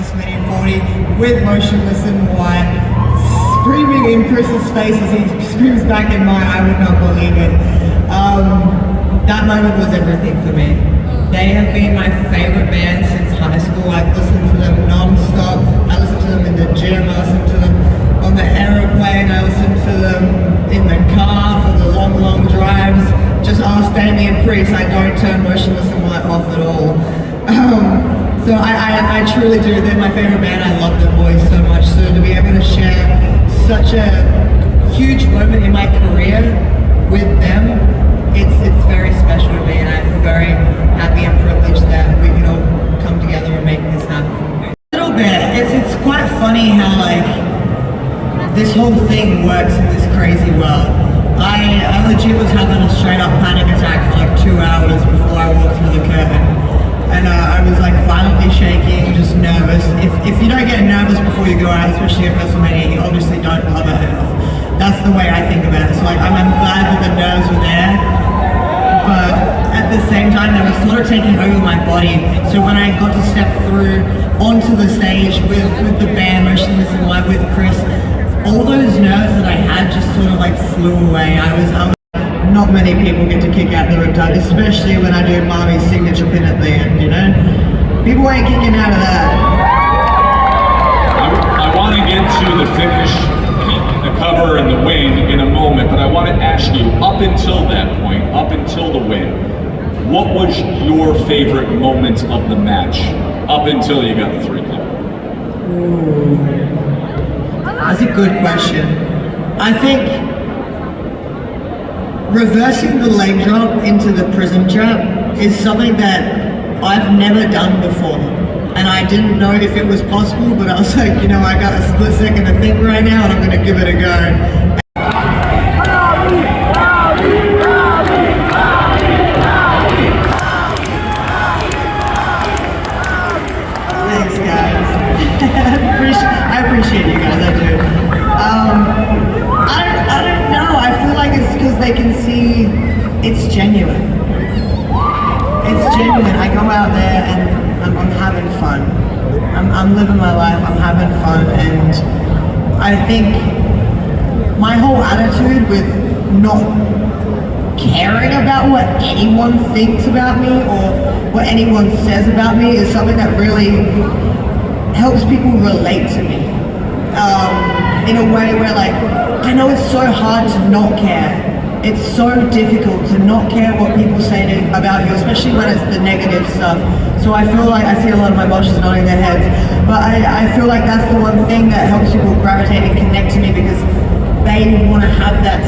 WrestleMania 40 with Motionless in White, screaming in Chris's face as he screams back in mine. I would not believe it. That moment was everything for me. They have been my favorite band since high school. I've listened to them non-stop. I listen to them in the gym, I listen to them on the aeroplane, I listen to them in the car for the long drives. Just ask Damie and Priest, I don't turn Motionless in White off at all. So I truly do. They're my favorite band. I love their voice so much. So to be able to share such a huge moment in my career with them, it's very special to me, and I feel very happy and privileged that we can all come together and make this happen. A little bit. It's quite funny how like this whole thing works in this crazy world. I legit was having a straight up panic attack for like 2 hours before I walked through the curtain. And I was like violently shaking, just nervous. If you don't get nervous before you go out, especially at WrestleMania, you obviously don't love it enough. That's the way I think about it. So like I'm glad that the nerves were there, but at the same time they were sort of taking over my body. So when I got to step through onto the stage with the band, Motionless in White, with Chris, all those nerves that I had just sort of like flew away. I was not many people get to kick out the riptide, especially when I do Mommy's signature pin at the end, you know? People ain't kicking out of that. I want to get to the finish, the cover and the win in a moment, but I want to ask you, up until that point, up until the win, what was your favorite moment of the match up until you got the 3 count? That's a good question. I think reversing the leg drop into the prison trap is something that I've never done before. And I didn't know if it was possible, but I was like, you know, I got a split second to think right now and I'm gonna give it a go. Thanks guys. I appreciate you guys, I do. I don't know, I feel like it's because they can see it's genuine. It's genuine. I go out there and I'm having fun. I'm living my life, I'm having fun, and I think my whole attitude with not caring about what anyone thinks about me or what anyone says about me is something that really helps people relate to me. In a way where like, I know it's so hard to not care. It's so difficult to not care what people say about you, especially when it's the negative stuff. So I feel like I see a lot of my emotions nodding their heads, but I feel like that's the one thing that helps people gravitate and connect to me, because they want to have that